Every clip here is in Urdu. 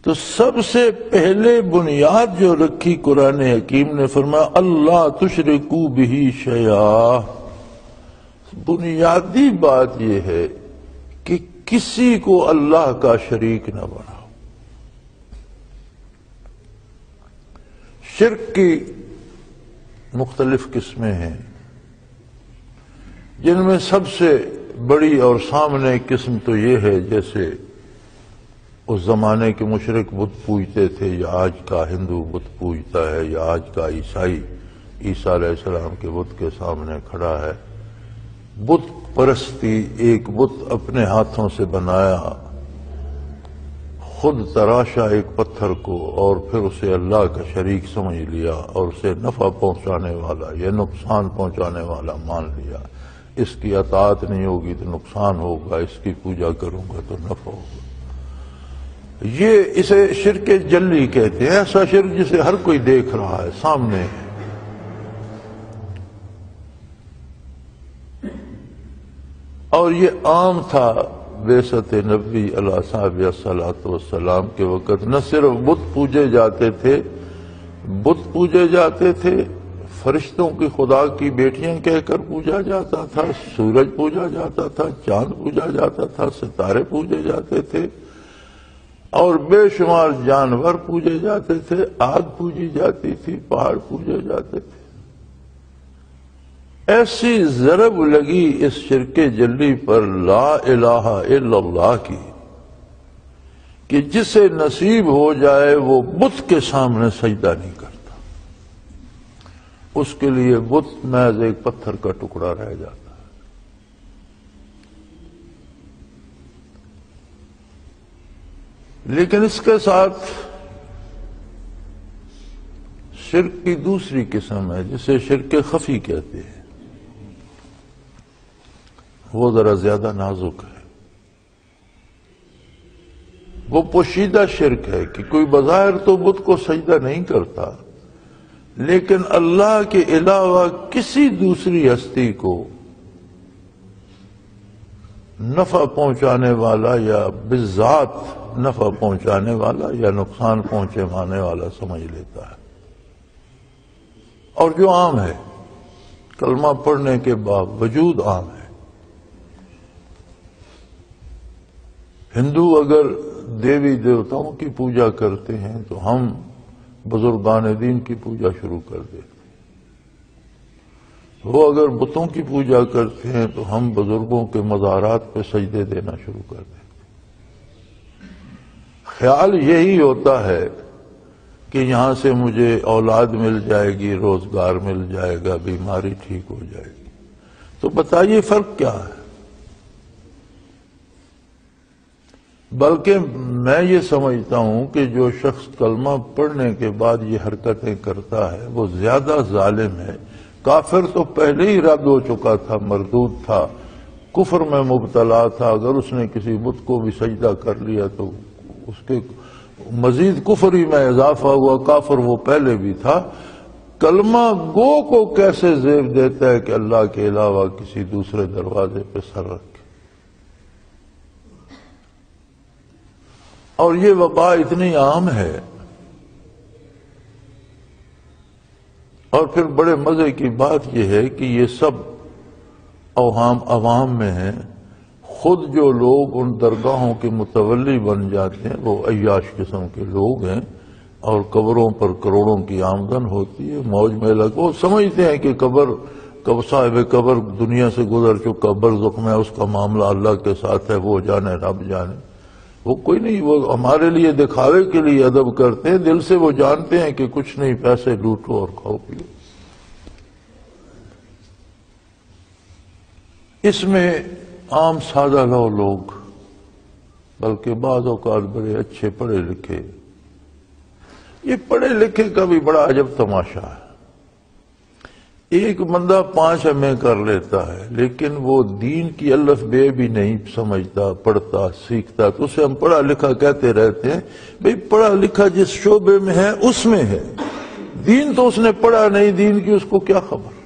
تو سب سے پہلے بنیاد جو رکھی قرآن حکیم نے فرمایا اللہ تشرکو بہ شیئا. بنیادی بات یہ ہے کہ کسی کو اللہ کا شریک نہ بناؤ. شرک کی مختلف قسمیں ہیں، جن میں سب سے بڑی اور سامنے قسم تو یہ ہے جیسے اس زمانے کے مشرک بت پوجتے تھے، یا آج کا ہندو بت پوجتا ہے، یا آج کا عیسائی عیسیٰ علیہ السلام کے بت کے سامنے کھڑا ہے. بت پرستی، ایک بت اپنے ہاتھوں سے بنایا، خود تراشا ایک پتھر کو اور پھر اسے اللہ کا شریک سمجھ لیا اور اسے نفع پہنچانے والا یا نقصان پہنچانے والا مان لیا. اس کی اطاعت نہیں ہوگی تو نقصان ہوگا، اس کی پوجا کروں گا تو نفع ہوگا. یہ اسے شرک جلی کہتے ہیں، ایسا شرک جسے ہر کوئی دیکھ رہا ہے، سامنے ہے. اور یہ عام تھا بعثت نبی علیہ صاحب الصلاۃ والسلام کے وقت. نہ صرف بت پوجے جاتے تھے، فرشتوں کی خدا کی بیٹیاں کہہ کر پوجا جاتا تھا، سورج پوجا جاتا تھا، چاند پوجا جاتا تھا، ستارے پوجے جاتے تھے، اور بے شمار جانور پوجے جاتے تھے، آگ پوجی جاتی تھی، پہاڑ پوجے جاتے تھے. ایسی ضرب لگی اس شرک جلی پر لا الہ الا اللہ کی کہ جسے نصیب ہو جائے وہ بت کے سامنے سجدہ نہیں کرتا. اس کے لیے بت محض ایک پتھر کا ٹکڑا رہ جاتا ہے. لیکن اس کے ساتھ شرک کی دوسری قسم ہے جسے شرک خفی کہتے ہیں. وہ ذرا زیادہ نازک ہے. وہ پوشیدہ شرک ہے کہ کوئی بظاہر تو بت کو سجدہ نہیں کرتا، لیکن اللہ کے علاوہ کسی دوسری ہستی کو نفع پہنچانے والا یا بالذات نفع پہنچانے والا یا نقصان پہنچانے والا سمجھ لیتا ہے. اور جو عام ہے، کلمہ پڑھنے کے باوجود عام ہے. ہندو اگر دیوی دیوتاؤں کی پوجا کرتے ہیں تو ہم بزرگان دین کی پوجا شروع کر دیتے. وہ اگر بتوں کی پوجا کرتے ہیں تو ہم بزرگوں کے مزارات پہ سجدے دینا شروع کر دیتے. خیال یہی ہوتا ہے کہ یہاں سے مجھے اولاد مل جائے گی، روزگار مل جائے گا، بیماری ٹھیک ہو جائے گی. تو بتائیے فرق کیا ہے؟ بلکہ میں یہ سمجھتا ہوں کہ جو شخص کلمہ پڑھنے کے بعد یہ حرکتیں کرتا ہے وہ زیادہ ظالم ہے. کافر تو پہلے ہی رد ہو چکا تھا، مردود تھا، کفر میں مبتلا تھا. اگر اس نے کسی بت کو بھی سجدہ کر لیا تو اس کے مزید کفری میں اضافہ ہوا. کافر وہ پہلے بھی تھا. کلمہ گو کو کیسے زیب دیتا ہے کہ اللہ کے علاوہ کسی دوسرے دروازے پہ سر رکھے. اور یہ وبا اتنی عام ہے. اور پھر بڑے مزے کی بات یہ ہے کہ یہ سب اوہام عوام میں ہیں. خود جو لوگ ان درگاہوں کے متولی بن جاتے ہیں وہ عیاش قسم کے لوگ ہیں، اور قبروں پر کروڑوں کی آمدن ہوتی ہے، موج میں لگ. وہ سمجھتے ہیں کہ صاحب قبر دنیا سے گزر چکا، برزخ میں اس کا معاملہ اللہ کے ساتھ ہے، وہ جانے رب جانے. وہ کوئی نہیں، وہ ہمارے لیے دکھاوے کے لیے ادب کرتے ہیں. دل سے وہ جانتے ہیں کہ کچھ نہیں، پیسے لوٹو اور کھاؤ پیو. اس میں عام سادہ لوگ، بلکہ بعض اوقات بڑے اچھے پڑھے لکھے، یہ پڑھے لکھے کا بھی بڑا عجب تماشا ہے. ایک بندہ 5 ایم.اے کر لیتا ہے لیکن وہ دین کی الف بے بھی نہیں سمجھتا، پڑھتا سیکھتا، تو اسے ہم پڑھا لکھا کہتے رہتے ہیں. بھئی پڑھا لکھا جس شعبے میں ہے اس میں ہے، دین تو اس نے پڑھا نہیں، دین کی اس کو کیا خبر.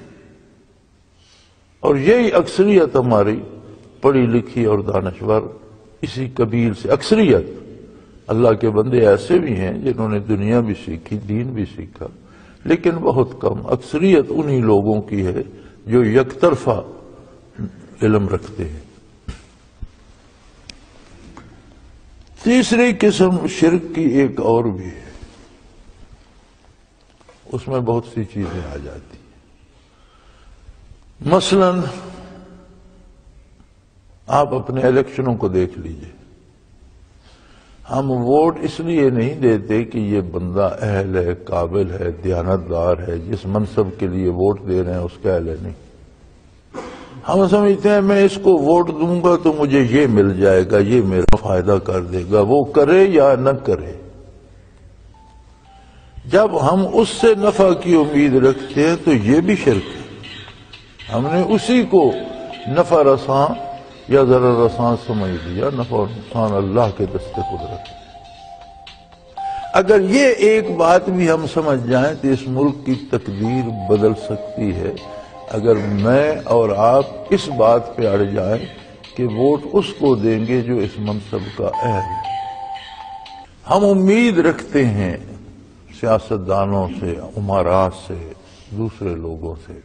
اور یہی اکثریت ہماری پڑھی لکھی اور دانشور، اسی قبیل سے اکثریت اللہ کے بندے ایسے بھی ہیں جنہوں نے دنیا بھی سیکھی، دین بھی سیکھا، لیکن بہت کم، اکثریت انہی لوگوں کی ہے جو یک طرفہ علم رکھتے ہیں۔ تیسری قسم شرک کی ایک اور بھی ہے، اس میں بہت سی چیزیں آ جاتی ہیں۔ مثلا آپ اپنے الیکشنوں کو دیکھ لیجئے، ہم ووٹ اس لیے نہیں دیتے کہ یہ بندہ اہل ہے، قابل ہے، دیانتدار ہے، جس منصب کے لیے ووٹ دے رہے ہیں اس کا اہل ہے، نہیں۔ ہم سمجھتے ہیں میں اس کو ووٹ دوں گا تو مجھے یہ مل جائے گا، یہ میرا فائدہ کر دے گا، وہ کرے یا نہ کرے۔ جب ہم اس سے نفع کی امید رکھتے ہیں تو یہ بھی شرک ہے، ہم نے اسی کو نفع رساں یا ضرر رساں سمجھ لیا، نفع اور نقصان اللہ کے دست قدرت۔ اگر یہ ایک بات بھی ہم سمجھ جائیں تو اس ملک کی تقدیر بدل سکتی ہے، اگر میں اور آپ اس بات پہ اڑ جائیں کہ ووٹ اس کو دیں گے جو اس منصب کا اہل ہے۔ ہم امید رکھتے ہیں سیاستدانوں سے، امراء سے، دوسرے لوگوں سے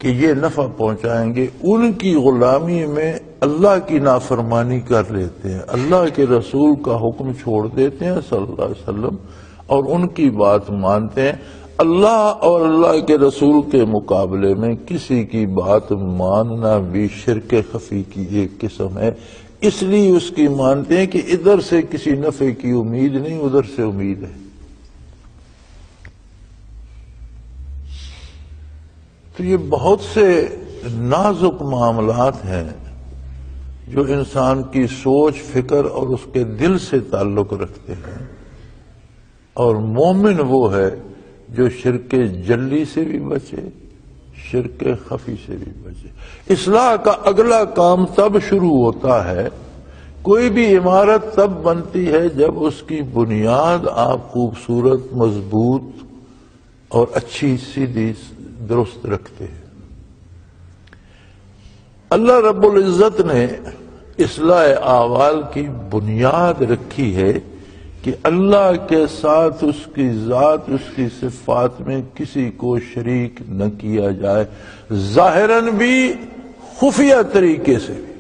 کہ یہ نفع پہنچائیں گے، ان کی غلامی میں اللہ کی نافرمانی کر لیتے ہیں، اللہ کے رسول کا حکم چھوڑ دیتے ہیں صلی اللہ علیہ وسلم، اور ان کی بات مانتے ہیں۔ اللہ اور اللہ کے رسول کے مقابلے میں کسی کی بات ماننا بھی شرک خفی کی ایک قسم ہے، اس لیے اس کی مانتے ہیں کہ ادھر سے کسی نفع کی امید نہیں، ادھر سے امید ہے۔ تو یہ بہت سے نازک معاملات ہیں جو انسان کی سوچ، فکر اور اس کے دل سے تعلق رکھتے ہیں، اور مومن وہ ہے جو شرک جلی سے بھی بچے، شرک خفی سے بھی بچے۔ اصلاح کا اگلا کام تب شروع ہوتا ہے، کوئی بھی عمارت تب بنتی ہے جب اس کی بنیاد آپ خوبصورت، مضبوط اور اچھی سیدھی درست رکھتے ہیں۔ اللہ رب العزت نے اصلاح احوال کی بنیاد رکھی ہے کہ اللہ کے ساتھ اس کی ذات، اس کی صفات میں کسی کو شریک نہ کیا جائے، ظاہراً بھی خفیہ طریقے سے بھی۔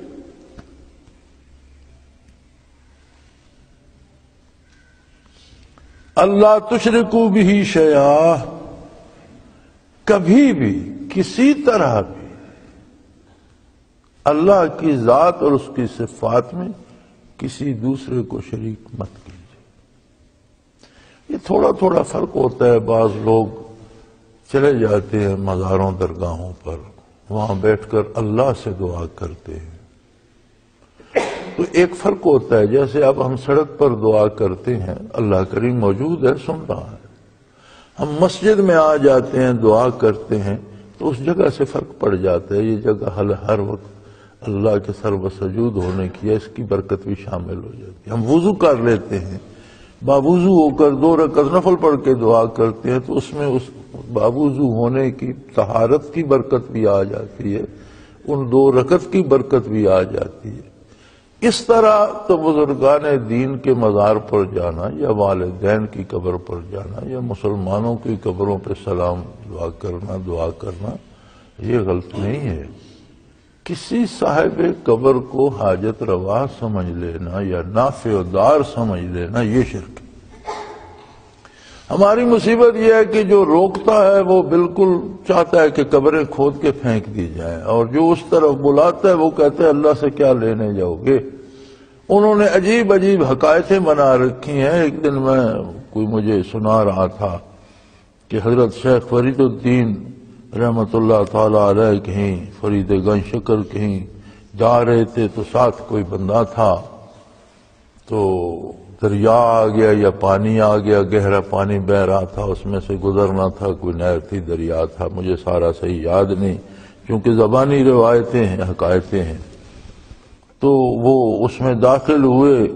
اللہ تشرکو بہ شیئا، کبھی بھی کسی طرح بھی اللہ کی ذات اور اس کی صفات میں کسی دوسرے کو شریک مت کیجیے۔ یہ تھوڑا تھوڑا فرق ہوتا ہے، بعض لوگ چلے جاتے ہیں مزاروں، درگاہوں پر، وہاں بیٹھ کر اللہ سے دعا کرتے ہیں، تو ایک فرق ہوتا ہے۔ جیسے اب ہم سڑک پر دعا کرتے ہیں، اللہ کریم موجود ہے، سن رہا ہے، ہم مسجد میں آ جاتے ہیں، دعا کرتے ہیں، تو اس جگہ سے فرق پڑ جاتا ہے۔ یہ جگہ ہر وقت اللہ کے سر بسجود ہونے کی ہے، اس کی برکت بھی شامل ہو جاتی ہے۔ ہم وضو کر لیتے ہیں، باوضو ہو کر 2 رکعت نفل پڑھ کے دعا کرتے ہیں، تو اس میں اس باوضو ہونے کی طہارت کی برکت بھی آ جاتی ہے، ان 2 رکعت کی برکت بھی آ جاتی ہے۔ اس طرح تو بزرگان دین کے مزار پر جانا، یا والدین کی قبر پر جانا، یا مسلمانوں کی قبروں پہ سلام دعا کرنا یہ غلط نہیں ہے۔ کسی صاحب قبر کو حاجت روا سمجھ لینا یا نافع دار سمجھ لینا یہ شرک ہے۔ ہماری مصیبت یہ ہے کہ جو روکتا ہے وہ بالکل چاہتا ہے کہ قبریں کھود کے پھینک دی جائیں، اور جو اس طرف بلاتا ہے وہ کہتے ہیں اللہ سے کیا لینے جاؤ گے۔ انہوں نے عجیب عجیب حکایتیں بنا رکھی ہیں۔ ایک دن میں کوئی مجھے سنا رہا تھا کہ حضرت شیخ فرید الدین رحمت اللہ تعالی علیہ کہیں فرید گنج شکر کہیں جا رہے تھے، تو ساتھ کوئی بندہ تھا، تو دریا آ گیا یا پانی آ گیا، گہرا پانی بہ رہا تھا، اس میں سے گزرنا تھا، کوئی نہر تھی، دریا تھا، مجھے سارا صحیح یاد نہیں کیونکہ زبانی روایتیں ہیں، حکایتیں ہیں۔ تو وہ اس میں داخل ہوئے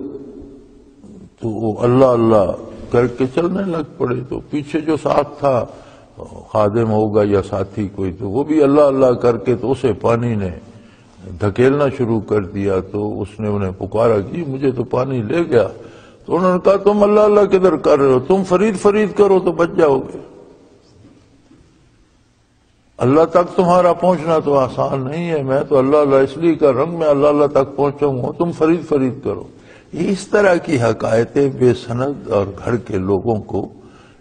تو وہ اللہ اللہ کر کے چلنے لگ پڑے، تو پیچھے جو ساتھ تھا خادم ہوگا یا ساتھی کوئی، تو وہ بھی اللہ اللہ کر کے، تو اسے پانی نے دھکیلنا شروع کر دیا۔ تو اس نے انہیں پکارا کہ مجھے تو پانی لے گیا۔ تو انہوں نے کہا تم اللہ اللہ کدھر کر رہے ہو، تم فرید فرید کرو تو بچ جاؤ گے، اللہ تک تمہارا پہنچنا تو آسان نہیں ہے، میں تو اللہ اللہ اس لیے کر رہا ہوں، میں اللہ اللہ تک پہنچا ہوں، تم فرید فرید کرو۔ یہ اس طرح کی حقائقیں بے سند اور گھر کے لوگوں کو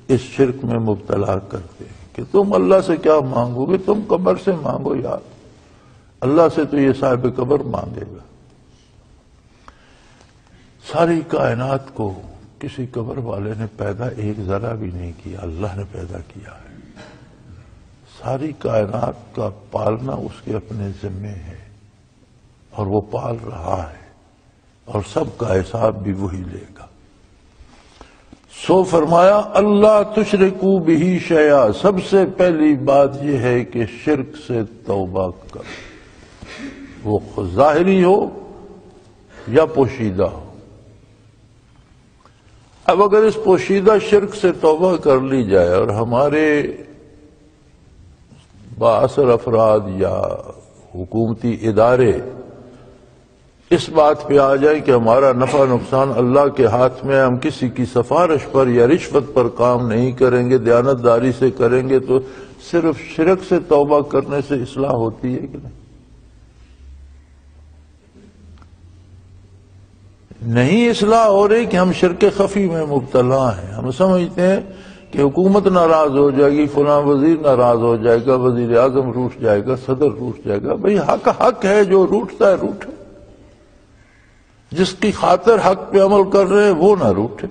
اس شرک میں مبتلا کرتے ہیں کہ تم اللہ سے کیا مانگو گے، تم قبر سے مانگو یار، اللہ سے تو یہ صاحب قبر مانگے گا۔ ساری کائنات کو کسی قبر والے نے پیدا ایک ذرہ بھی نہیں کیا، اللہ نے پیدا کیا ہے۔ ساری کائنات کا پالنا اس کے اپنے ذمے ہے اور وہ پال رہا ہے، اور سب کا حساب بھی وہی لے گا۔ سو فرمایا اللہ تشرکو بہ شیئا، سب سے پہلی بات یہ ہے کہ شرک سے توبہ کر، وہ ظاہری ہو یا پوشیدہ ہو۔ اب اگر اس پوشیدہ شرک سے توبہ کر لی جائے اور ہمارے بااثر افراد یا حکومتی ادارے اس بات پہ آ جائیں کہ ہمارا نفع نقصان اللہ کے ہاتھ میں، ہم کسی کی سفارش پر یا رشوت پر کام نہیں کریں گے، دیانتداری سے کریں گے، تو صرف شرک سے توبہ کرنے سے اصلاح ہوتی ہے کہ نہیں اصلاح ہو رہی کہ ہم شرک خفی میں مبتلا ہیں۔ ہم سمجھتے ہیں کہ حکومت ناراض ہو جائے گی، فلاں وزیر ناراض ہو جائے گا، وزیر اعظم روٹھ جائے گا، صدر روٹھ جائے گا۔ بھئی حق حق ہے، جو روٹھتا ہے روٹھے، جس کی خاطر حق پہ عمل کر رہے ہیں وہ نہ روٹھے۔